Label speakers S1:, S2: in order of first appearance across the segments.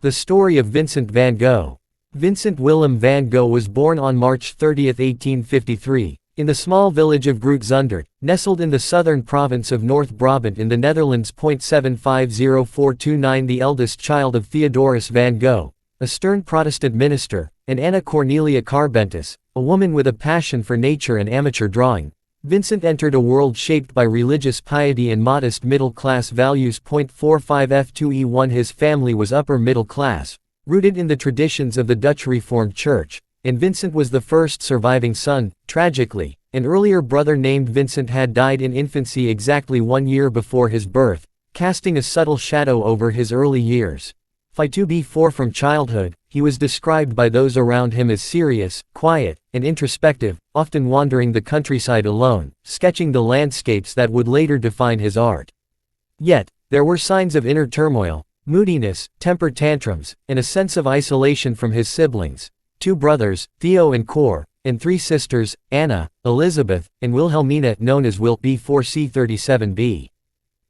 S1: The story of Vincent van Gogh. Vincent Willem van Gogh was born on March 30, 1853, in the small village of Groot-Zundert, nestled in the southern province of North Brabant in the Netherlands. 750429, the eldest child of Theodorus van Gogh, a stern Protestant minister, and Anna Cornelia Carbentus, a woman with a passion for nature and amateur drawing. Vincent entered a world shaped by religious piety and modest middle-class values. 45 F2E1 His family was upper middle class, rooted in the traditions of the Dutch Reformed Church, and Vincent was the first surviving son. Tragically, an earlier brother named Vincent had died in infancy exactly 1 year before his birth, casting a subtle shadow over his early years. 5-4 From childhood, he was described by those around him as serious, quiet, and introspective, often wandering the countryside alone, sketching the landscapes that would later define his art. Yet, there were signs of inner turmoil, moodiness, temper tantrums, and a sense of isolation from his siblings: 2 brothers, Theo and Cor, and 3 sisters, Anna, Elizabeth, and Wilhelmina, known as Wil. B4C37b.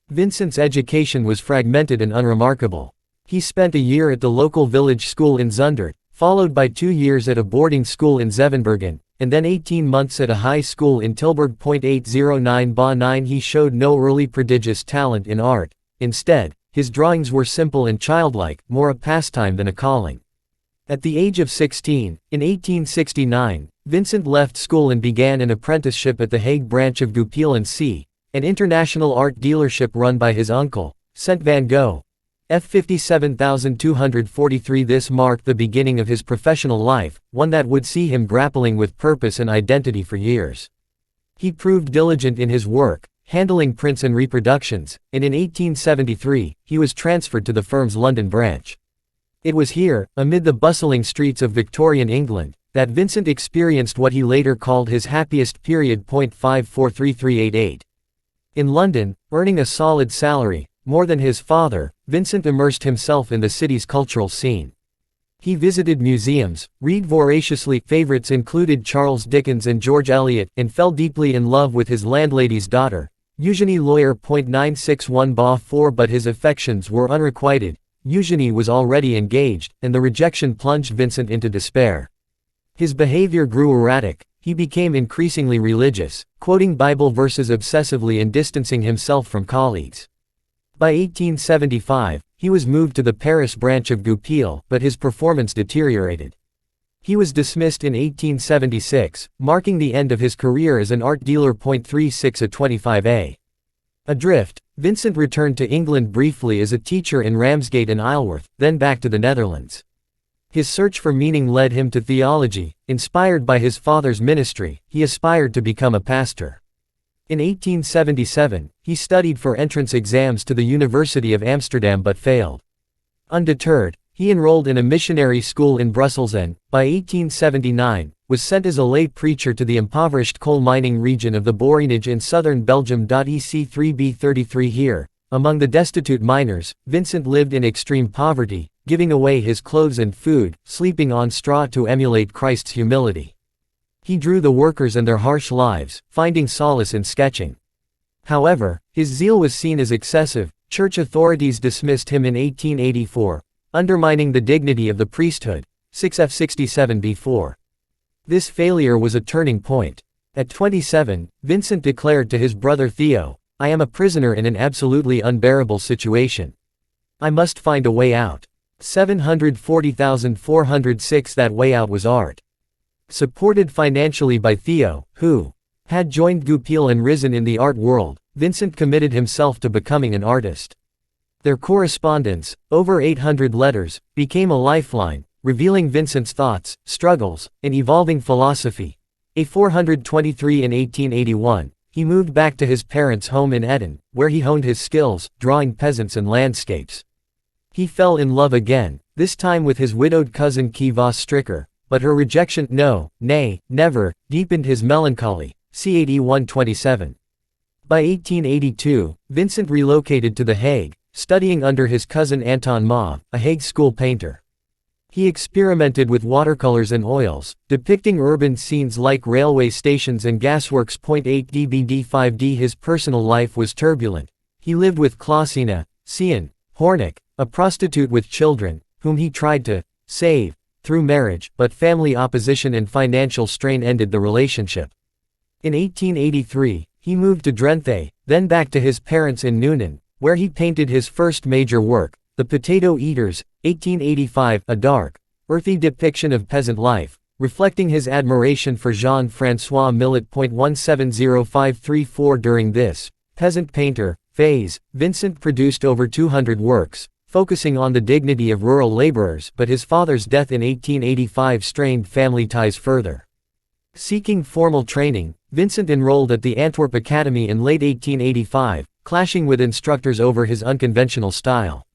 S1: Vincent's education was fragmented and unremarkable. He spent a year at the local village school in Zundert, followed by 2 years at a boarding school in Zevenbergen, and then 18 months at a high school in Tilburg. 809 He showed no early prodigious talent in art. Instead, his drawings were simple and childlike, more a pastime than a calling. At the age of 16, in 1869, Vincent left school and began an apprenticeship at the Hague branch of Goupil & C., an international art dealership run by his uncle, Vincent van Gogh. F57243 This marked the beginning of his professional life, one that would see him grappling with purpose and identity for years. He proved diligent in his work, handling prints and reproductions, and in 1873, he was transferred to the firm's London branch. It was here, amid the bustling streets of Victorian England, that Vincent experienced what he later called his happiest period. 543388. In London, earning a solid salary, more than his father, Vincent immersed himself in the city's cultural scene. He visited museums, read voraciously, favorites included Charles Dickens and George Eliot, and fell deeply in love with his landlady's daughter, Eugenie Lawyer. 961 Ba 4 But his affections were unrequited. Eugenie was already engaged, and the rejection plunged Vincent into despair. His behavior grew erratic. He became increasingly religious, quoting Bible verses obsessively and distancing himself from colleagues. By 1875, he was moved to the Paris branch of Goupil, but his performance deteriorated. He was dismissed in 1876, marking the end of his career as an art dealer. 36 Adrift, Vincent returned to England briefly as a teacher in Ramsgate and Isleworth, then back to the Netherlands. His search for meaning led him to theology. Inspired by his father's ministry, he aspired to become a pastor. In 1877, he studied for entrance exams to the University of Amsterdam but failed. Undeterred, he enrolled in a missionary school in Brussels and, by 1879, was sent as a lay preacher to the impoverished coal mining region of the Borinage in southern Belgium. EC3B33 Here, among the destitute miners, Vincent lived in extreme poverty, giving away his clothes and food, sleeping on straw to emulate Christ's humility. He drew the workers and their harsh lives, finding solace in sketching. However, his zeal was seen as excessive. Church authorities dismissed him in 1884, undermining the dignity of the priesthood. 6F67B4. This failure was a turning point. At 27, Vincent declared to his brother Theo, "I am a prisoner in an absolutely unbearable situation. I must find a way out." 740,406 That way out was art. Supported financially by Theo, who had joined Goupil and risen in the art world, Vincent committed himself to becoming an artist. Their correspondence, over 800 letters, became a lifeline, revealing Vincent's thoughts, struggles, and evolving philosophy. A423 In 1881, he moved back to his parents' home in Eden, where he honed his skills, drawing peasants and landscapes. He fell in love again, this time with his widowed cousin Kiva Stricker. But her rejection, no, nay, never, deepened his melancholy. C8127. By 1882, Vincent relocated to The Hague, studying under his cousin Anton Mauve, a Hague school painter. He experimented with watercolors and oils, depicting urban scenes like railway stations and gasworks. 8 DBD5D His personal life was turbulent. He lived with Klausina Cian Hornick, a prostitute with children, whom he tried to save through marriage, but family opposition and financial strain ended the relationship. In 1883, he moved to Drenthe, then back to his parents in Noonan, where he painted his first major work, The Potato Eaters, 1885, a dark, earthy depiction of peasant life, reflecting his admiration for Jean-François Millet. 170534. During this peasant painter phase, Vincent produced over 200 works, focusing on the dignity of rural laborers, but his father's death in 1885 strained family ties further. Seeking formal training, Vincent enrolled at the Antwerp Academy in late 1885, clashing with instructors over his unconventional style.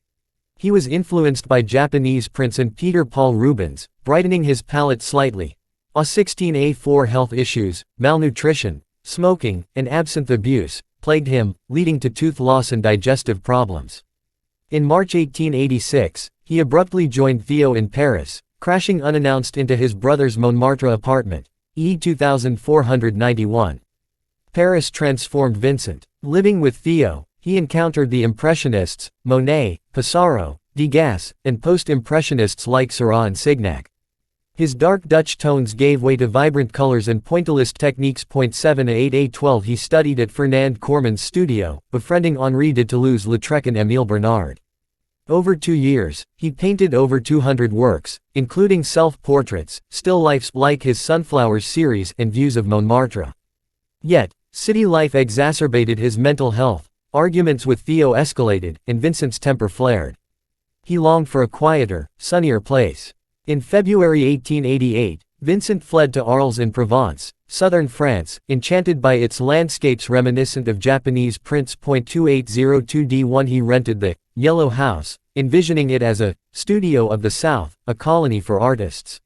S1: He was influenced by Japanese prints and Peter Paul Rubens, brightening his palette slightly. A16A4 health issues, malnutrition, smoking, and absinthe abuse plagued him, leading to tooth loss and digestive problems. In March 1886, he abruptly joined Theo in Paris, crashing unannounced into his brother's Montmartre apartment, E 2491. Paris transformed Vincent. Living with Theo, he encountered the Impressionists, Monet, Pissarro, Degas, and post-impressionists like Seurat and Signac. His dark Dutch tones gave way to vibrant colors and pointillist techniques. 78A12. He studied at Fernand Cormon's studio, befriending Henri de Toulouse-Lautrec and Émile Bernard. Over 2 years, he painted over 200 works, including self-portraits, still lifes like his Sunflowers series and views of Montmartre. Yet, city life exacerbated his mental health, arguments with Theo escalated, and Vincent's temper flared. He longed for a quieter, sunnier place. In February 1888, Vincent fled to Arles in Provence, southern France, enchanted by its landscapes reminiscent of Japanese prints. 2802D1. He rented the Yellow House, envisioning it as a studio of the South, a colony for artists.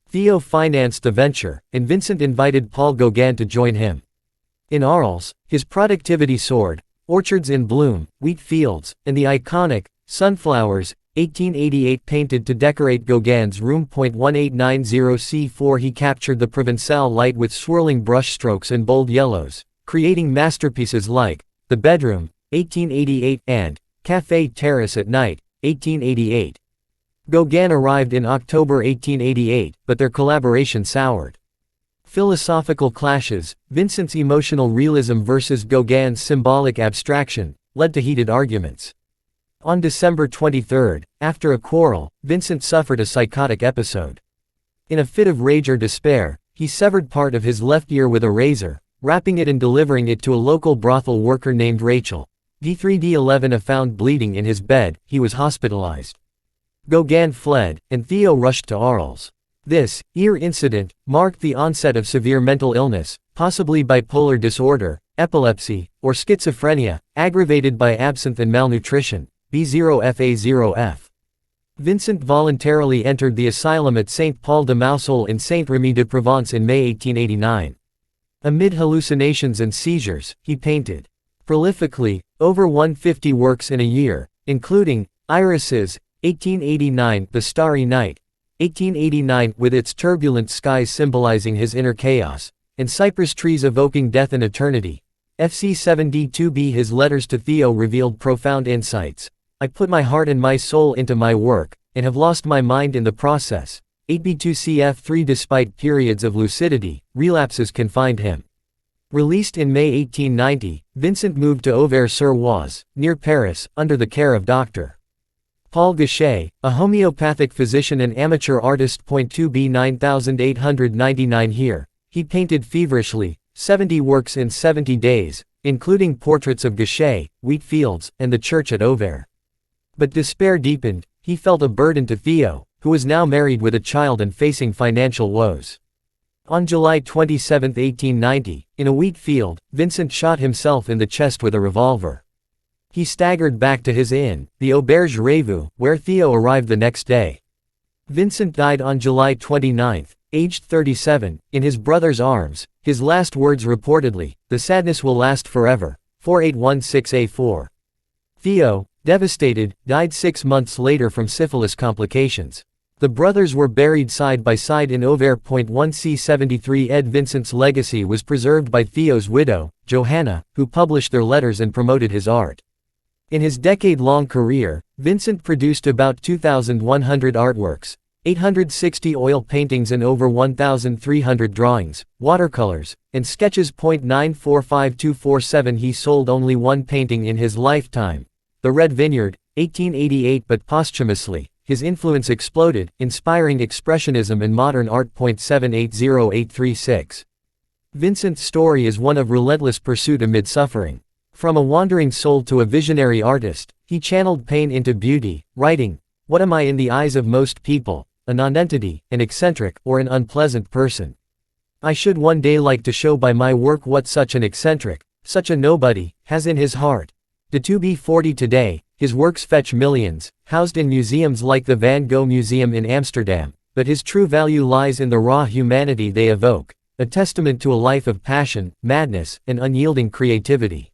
S1: Theo financed the venture, and Vincent invited Paul Gauguin to join him. In Arles, his productivity soared, orchards in bloom, wheat fields, and the iconic Sunflowers, 1888 painted to decorate Gauguin's room. 1890C4. He captured the Provençal light with swirling brushstrokes and bold yellows, creating masterpieces like The Bedroom, 1888, and Café Terrace at Night, 1888. Gauguin arrived in October 1888, but their collaboration soured. Philosophical clashes, Vincent's emotional realism versus Gauguin's symbolic abstraction, led to heated arguments. On December 23, after a quarrel, Vincent suffered a psychotic episode. In a fit of rage or despair, he severed part of his left ear with a razor, wrapping it and delivering it to a local brothel worker named Rachel. D3D11. Found bleeding in his bed, he was hospitalized. Gauguin fled, and Theo rushed to Arles. This ear incident marked the onset of severe mental illness, possibly bipolar disorder, epilepsy, or schizophrenia, aggravated by absinthe and malnutrition. B0FA0F. Vincent voluntarily entered the asylum at Saint Paul de Mausole in Saint-Rémy-de-Provence in May 1889. Amid hallucinations and seizures, he painted prolifically, over 150 works in a year, including Irises, 1889, The Starry Night, 1889, with its turbulent skies symbolizing his inner chaos, and cypress trees evoking death and eternity. FC7D2B. His letters to Theo revealed profound insights. I put my heart and my soul into my work, and have lost my mind in the process. 8B2CF3. Despite periods of lucidity, relapses confined him. Released in May 1890, Vincent moved to Auvers-sur-Oise, near Paris, under the care of Dr. Paul Gauchet, a homeopathic physician and amateur artist. 2B 9899. Here, he painted feverishly, 70 works in 70 days, including portraits of Gauchet, wheat fields, and the church at Auvers. But despair deepened. He felt a burden to Theo, who was now married with a child and facing financial woes. On July 27, 1890, in a wheat field, Vincent shot himself in the chest with a revolver. He staggered back to his inn, the Auberge Revue, where Theo arrived the next day. Vincent died on July 29, aged 37, in his brother's arms. His last words reportedly, "The sadness will last forever." 4816A4. Theo, devastated, died 6 months later from syphilis complications. The brothers were buried side by side in Auvers. 1C73. Ed. Vincent's legacy was preserved by Theo's widow, Johanna, who published their letters and promoted his art. In his decade-long career, Vincent produced about 2,100 artworks, 860 oil paintings and over 1,300 drawings, watercolors, and sketches. 945,247 He sold only one painting in his lifetime, The Red Vineyard, 1888, but posthumously, his influence exploded, inspiring expressionism and modern art. 780836 Vincent's story is one of relentless pursuit amid suffering. From a wandering soul to a visionary artist, he channeled pain into beauty, writing, "What am I in the eyes of most people? A nonentity, an eccentric, or an unpleasant person? I should one day like to show by my work what such an eccentric, such a nobody, has in his heart." De 2b40 today, his works fetch millions, housed in museums like the Van Gogh Museum in Amsterdam, but his true value lies in the raw humanity they evoke, a testament to a life of passion, madness, and unyielding creativity.